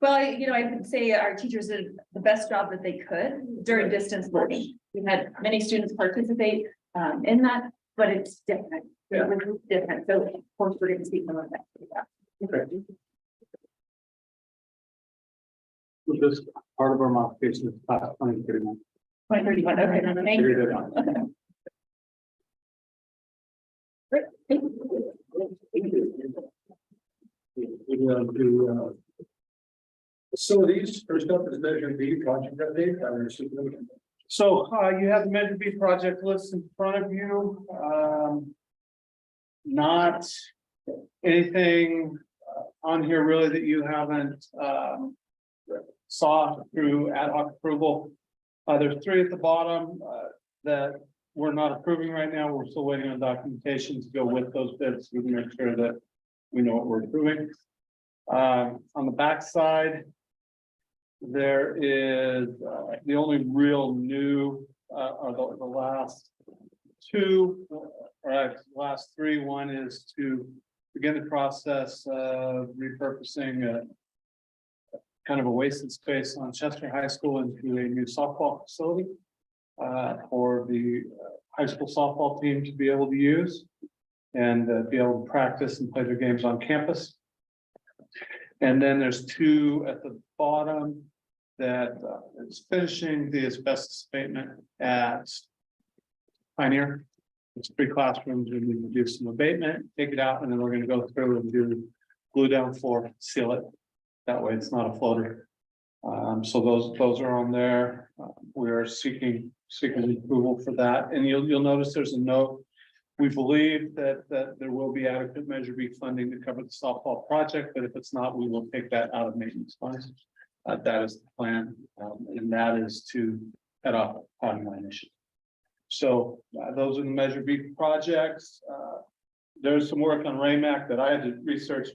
Well, I would say our teachers did the best job that they could during distance learning. We had many students participate in that, but it's different. Yeah. It's different. So of course we're going to see some of that. Okay. With this part of our modification is class 2031. 2031. Okay. Thank you. Figured it out. Great. Thank We're going to facilities. First up is Measure B project update. So you have the Measure B project list in front of you. Not anything on here really that you haven't saw through ad hoc approval. There's 3 at the bottom that we're not approving right now. We're still waiting on documentation to go with those bids. We can make sure that we know what we're approving. On the back side, there is the only real new are the last 2, or last 3. One is to begin the process of repurposing kind of a wasted space on Chester High School into a new softball facility for the high school softball team to be able to use and be able to practice and play their games on campus. And then there's 2 at the bottom that is finishing the asbestos abatement at Pioneer. It's 3 classrooms. We need to do some abatement, take it out, and then we're going to go through and do glue down floor, seal it. That way it's not a floater. So those are on there. We are seeking approval for that. And you'll notice there's a note. We believe that there will be adequate Measure B funding to cover the softball project, but if it's not, we will take that out of maintenance funds. That is the plan, and that is to head off timeline issue. So those are the Measure B projects. There's some work on RAMAC that I had to research.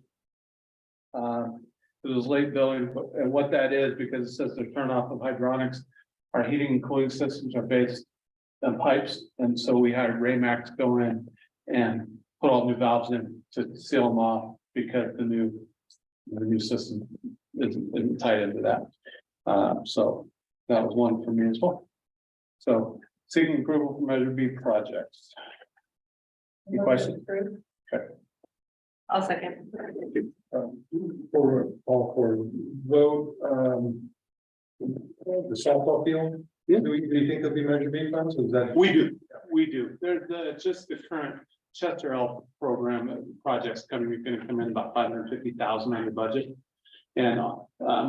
It was late billing, and what that is, because it says the turn off of hydronics. Our heating and cooling systems are based on pipes, and so we had RAMAC to go in and put all new valves in to seal them off because the new system isn't tied into that. So that was one for me as well. So seeking approval for Measure B projects. Any questions? Okay. I'll second. For all for vote, the softball field, Do you think there'll be Measure B funds? Is that? We do. There's just the current Chester Health program projects coming, gonna come in about 550,000 on the budget. And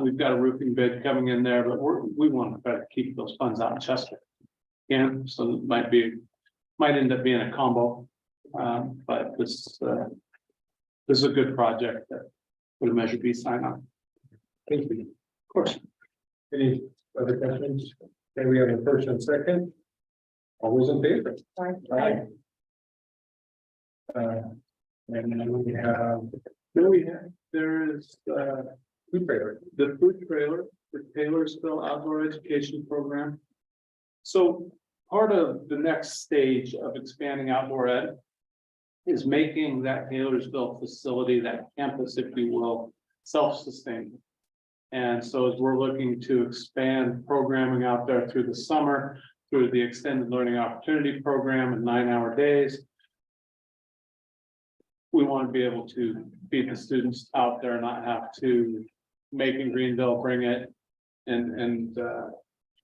we've got a roofing bid coming in there, but we want to try to keep those funds out in Chester. Yeah, so it might end up being a combo. But this is a good project that would a Measure B sign on. Thank you. Of course. Any other questions? Okay, we have a first and second. All those in favor? Aye. And then There's food trailer. the food trailer, the Taylorsville Outdoor Education Program. So part of the next stage of expanding outdoor ed is making that Taylorsville facility, that campus, if you will, self-sustaining. And so as we're looking to expand programming out there through the summer, through the extended learning opportunity program and 9-hour days, we want to be able to feed the students out there, not have to make in Greenville, bring it. And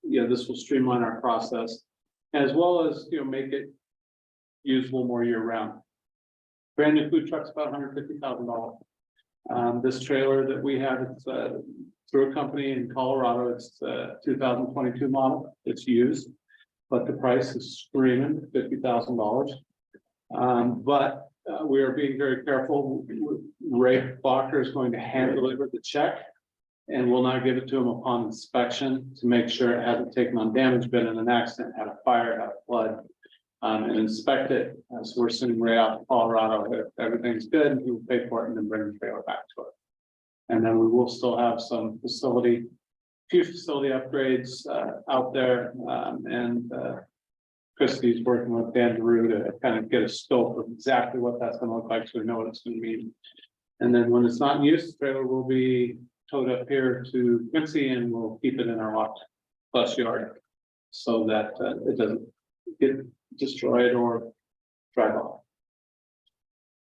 this will streamline our process, as well as, make it usable more year round. Brand new food truck's about $150,000. This trailer that we have, it's through a company in Colorado. It's 2022 model. It's used, but the price is screaming $50,000. But we are being very careful. Ray Blocker is going to hand deliver the check and will not give it to him upon inspection to make sure it hasn't taken on damage, been in an accident, had a fire, had a flood, and inspect it. So we're sending Ray out to Colorado. If everything's good, he will pay for it and then bring the trailer back to it. And then we will still have some few facility upgrades out there, and Christie's working with Dan DeRue to kind of get a scope of exactly what that's going to look like, so we know what it's going to mean. And then when it's not in use, the trailer will be towed up here to Quincy, and we'll keep it in our locked bus yard so that it doesn't get destroyed or drive off.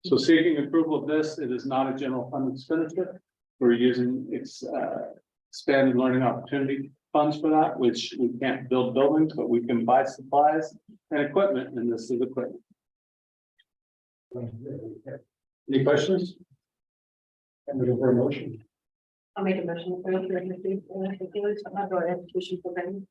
So seeking approval of this, it is not a general fund expenditure. We're using expanded learning opportunity funds for that, which we can't build buildings, but we can buy supplies and equipment, and this is equipment. Any questions? I'm looking for a motion. I'll make a motion for the outdoor education program.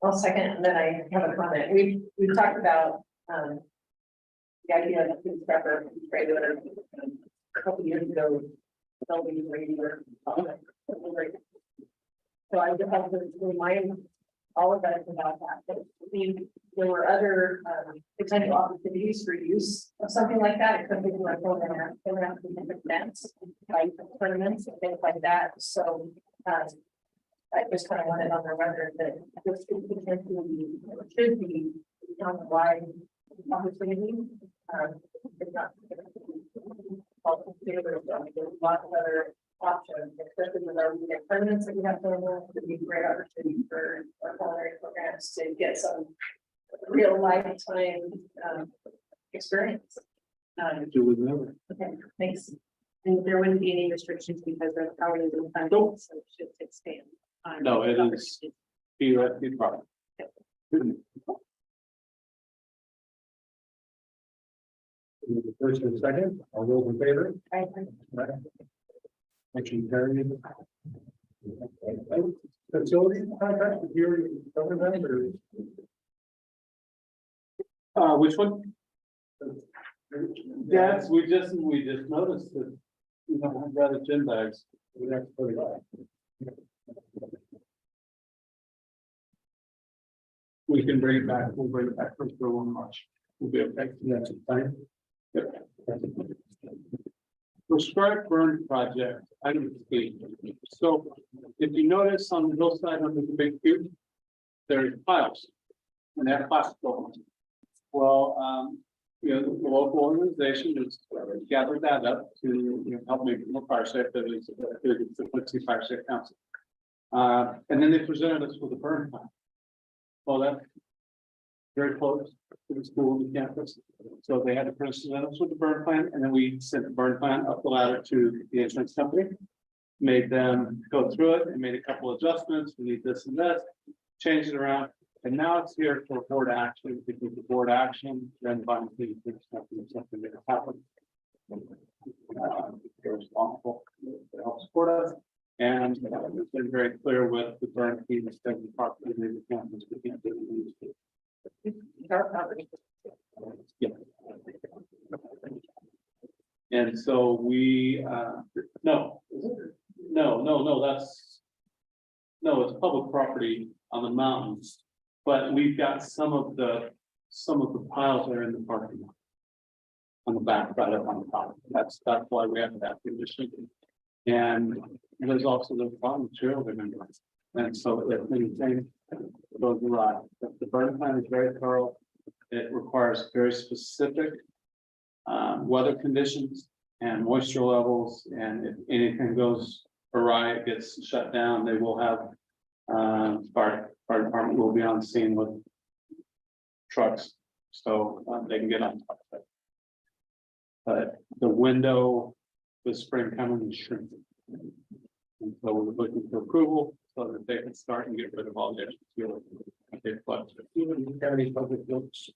I'll second, and then I have a comment. We've talked about, the idea of food prepper, trailer, a couple of years ago. Building regular. So I just have to remind all of us about that, there were other potential opportunities for use of something like that. It could be like different events, like tournaments and things like that. So I just kind of wanted on the record that this could potentially should be on the wide opportunity. It's not. There's lots of other options, especially with our tournaments that we have going on. It would be a great opportunity for our culinary programs to get some real lifetime experience. Do we never? Okay, thanks. And there wouldn't be any restrictions because of how it is in funding, so it should expand. No, it is theoretically proper. First and second, all those in favor? Motion carried. Facility contract, if you're covered that, or Which one? Yes, we just noticed that we don't have rather gym bags. we have to put it on. We can bring it back. We'll bring it back for 1 March. We'll be okay. That's fine. Prescribed burn project, item C. So if you notice on the hillside under the big cube, there's piles. And they're plastic ones. Well, the local organization has gathered that up to help make it more fire safe. That is the Quincy Fire Safe Council. And then they presented us with a burn plan. Well, that's very close to the school and the campus. So they had to present us with the burn plan, and then we sent the burn plan up the ladder to the insurance company. made them go through it and made a couple adjustments. We need this and this, changed it around. And now it's here for board action, because the board action, then finally something that happens. They're responsible to help support us. And it's been very clear with the burn team, it's been properly in the campus. We can't do it. Our property. Yeah. And so we, no, that's. No, it's public property on the mountains, but we've got some of the piles are in the parking lot. On the back, right up on the top, that's why we have that condition. And there's also the farm material remember. And so if anything goes right, the burn plan is very thorough. It requires very specific weather conditions and moisture levels, and if anything goes awry, it gets shut down, they will have fire department will be on scene with trucks, so they can get on top of it. But the window, the spring coming is shrinking. And so we're looking for approval so that they can start and get rid of all the extra fuel. County public works.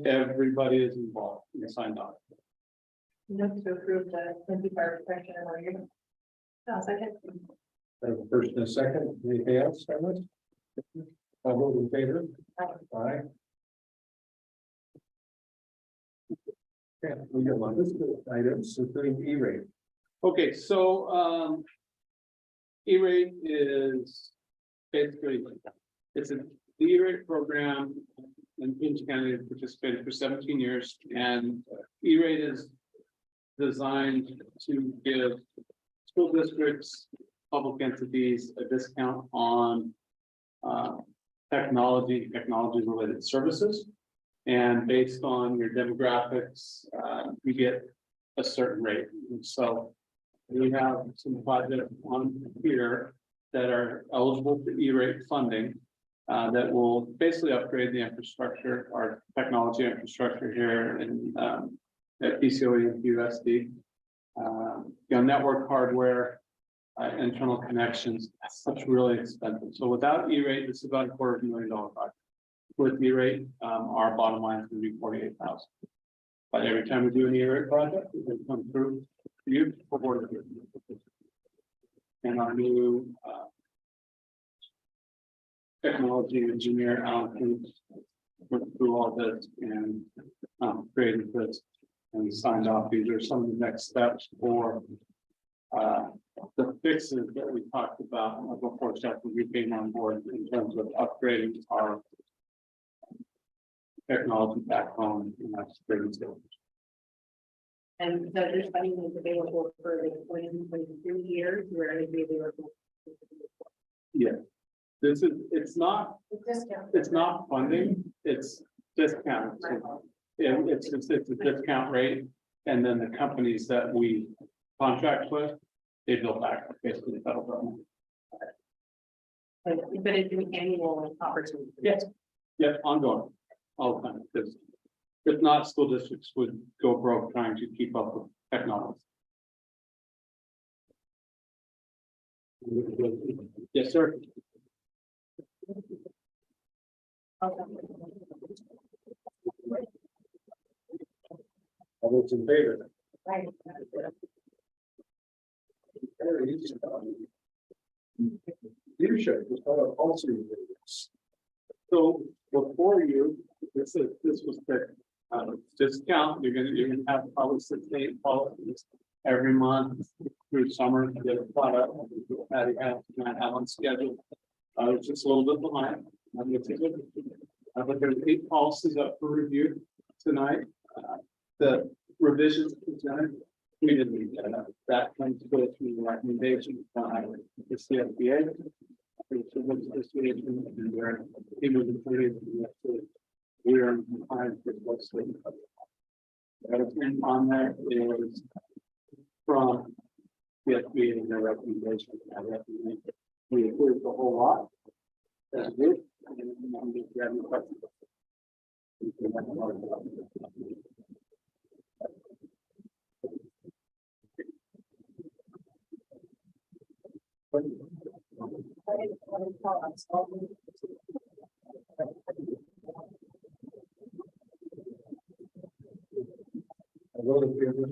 Everybody is involved and signed on. Move to approve the 25 protection and second. First and a second, anything else on this? All those in favor? Aye. Okay, we got one list of items, including E-rate. Okay, so E-rate is basically, it's an E-rate program in Pinch County has participated for 17 years, and E-rate is designed to give school districts, public entities a discount on technology related services. And based on your demographics, you get a certain rate. And so we have some projects on here that are eligible for E-rate funding that will basically upgrade the infrastructure, our technology infrastructure here in at PCOE and USD. Network hardware, internal connections, that's really expensive. So without E-rate, this is about a $250,000 project. With E-rate, our bottom line is going to be 48,000. But every time we do an E-rate project, it will come through you for board review. And our new technology engineer, Alan, went through all this and created this and signed off. These are some of the next steps for the fixes that we talked about before we came on board in terms of upgrading our technology backbone and our security skills. And so this funding is available for the 2023 years, where it would be available. Yeah, it's not funding, it's discount. It's a discount rate, and then the companies that we contract with, they bill back basically the federal government. But it's an annual opportunity. Yes, yeah, ongoing, all the time. Because if not, school districts would go broke trying to keep up with technology. Yes, sir. All those in favor? Right. Leadership, was part of policy reviews. So before you, this was the discount. You're gonna have probably 6 to 8 policies every month through summer to get a product that you have on schedule. It's just a little bit behind. But there's 8 policies up for review tonight. The revisions presented, we didn't that comes to go through the recommendation by the CFPA. We are behind for what's everything on there is from the CFPA and their recommendation. We approved the whole lot. That's good. I vote in favor.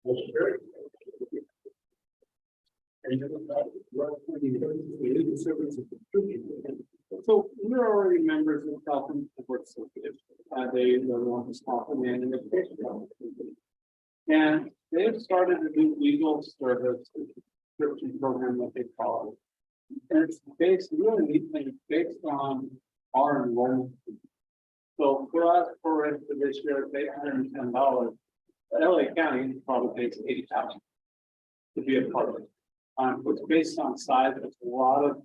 Motion carried. So we're already members of Health and Support Association. They are the ones responsible in the education. And they've started a new legal service subscription program that they call it. And it's based, really neat thing, it's based on our enrollment. So for us, for this year, it's $810. LA County probably takes 80,000 to be a part of it. It's based on size, but a lot of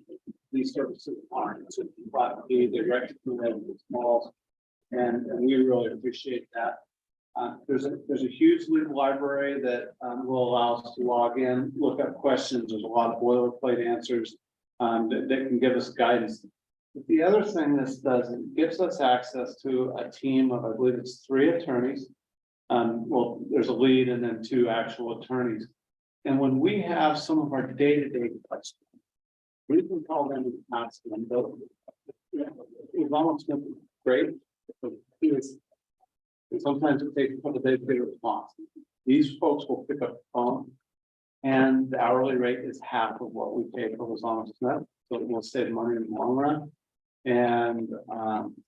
these services aren't. It's a flat fee, they recognize the small, and we really appreciate that. There's a huge legal library that will allow us to log in, look up questions. There's a lot of boilerplate answers that can give us guidance. But the other thing this does, it gives us access to a team of, I believe it's 3 attorneys. Well, there's a lead and then 2 actual attorneys. And when we have some of our day-to-day questions, we can call them and ask them. It's almost great. Sometimes it takes a couple of days to get a response. These folks will pick up the phone, and the hourly rate is half of what we pay for Hosanna Smith, so it will save money in the long run. And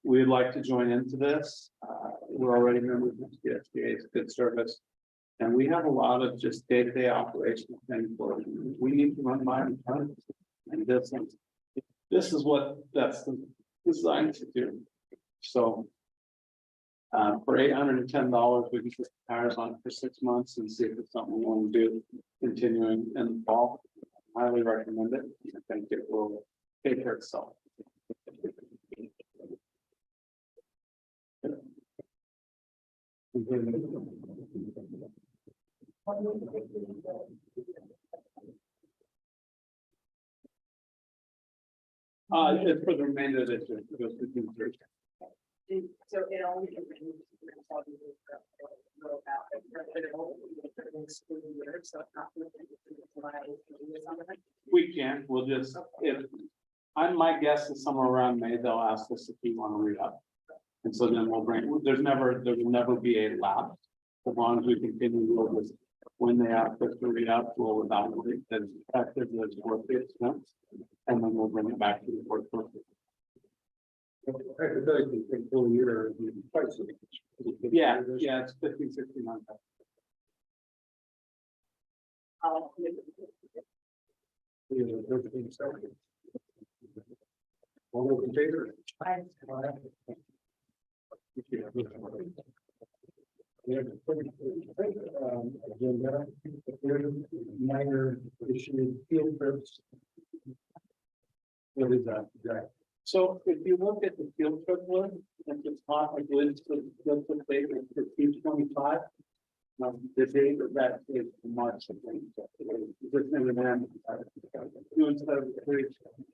we'd like to join into this. We're already members of the SBA, it's good service. And we have a lot of just day-to-day operational things where we need to run by and this is what that's designed to do. So for $810, we can put tires on it for 6 months and see if it's something we want to do continuing in the fall. Highly recommend it. I think it will pay for itself. It's for the remainder of this year. It goes to June 30th. So it only. We can't, we'll just, if, my guess is somewhere around May, they'll ask us if we want to read up. And so then we'll bring, there will never be a lapse. As long as we continue, we'll just, when they ask us to read up, we'll evaluate that it's effective, that it's worth the expense, and then we'll bring it back to the board. Hypothetically, for a full year, it'd be twice as much. Yeah, it's 1569. All those in favor? We have agenda, minor issue, field trips. What is that? Jack? So if you look at the field trip list, at the top, I believe it's the field trip date is 1525. The date of that is March.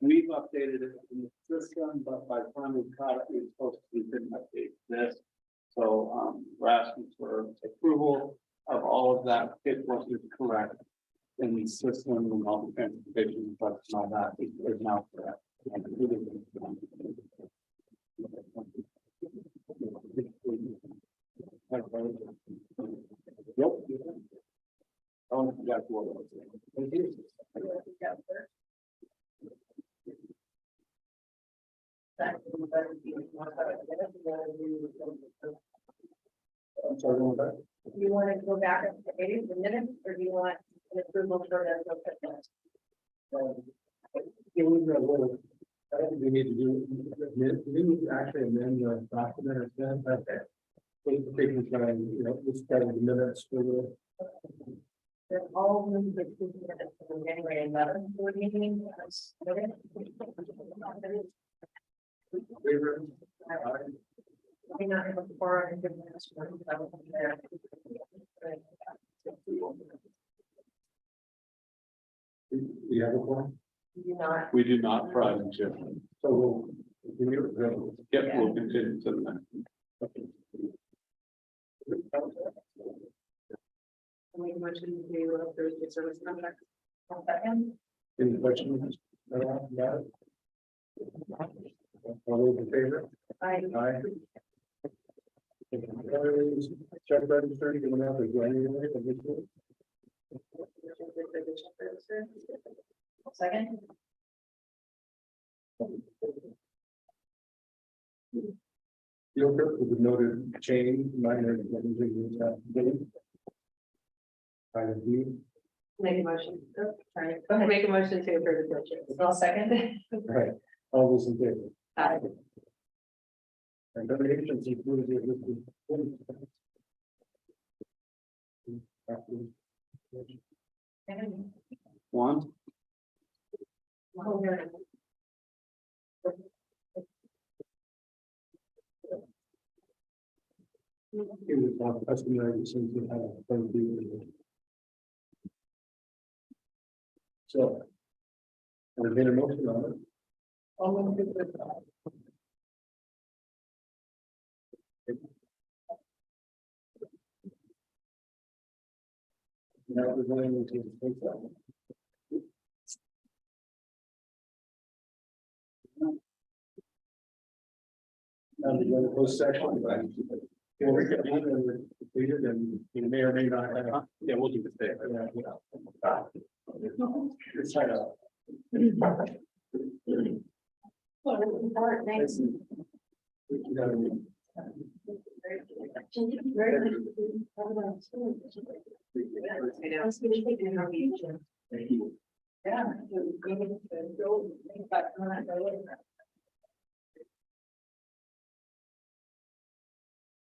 We've updated it in the system, but by the time we caught it, we were supposed to didn't update this. So we're asking for approval of all of that. It wasn't correct in the system and all the transportation, but all that is now correct. Yep. Oh, that's what it was. I'm sorry, what was that? Do you want to go back and say the minutes, or do you want an approval for that? It was a little, I don't think we need to do, we need to actually amend the document or send that. Taking time, you know, this kind of the minutes for the. Then all of them, the January 11th board meeting. Favor? I not have a forum and good minutes for there. We have a form, Do not. We do not pride in Jim. so we'll. Continue. Yep, we'll continue to the next. Make a motion to approve the service contract. One second. Any questions? About it? All those in favor? Aye. Aye. Check register, given out the January of this year. Second. Field trip with the noted change, minor. Item B. Make a motion. Oh, sorry. Go ahead. Make a motion to approve the budget. I'll second. Right, all those in favor? Aye. And donations included here with One, it was not customary since we have a phone deal. So. I made a motion on it. All in favor? Now we're going into the first one. Now we're going to close section, right? Yeah, we're gonna be in the completed and you may or may not have. Yeah, we'll do the thing. It's kind of. Next. Yeah.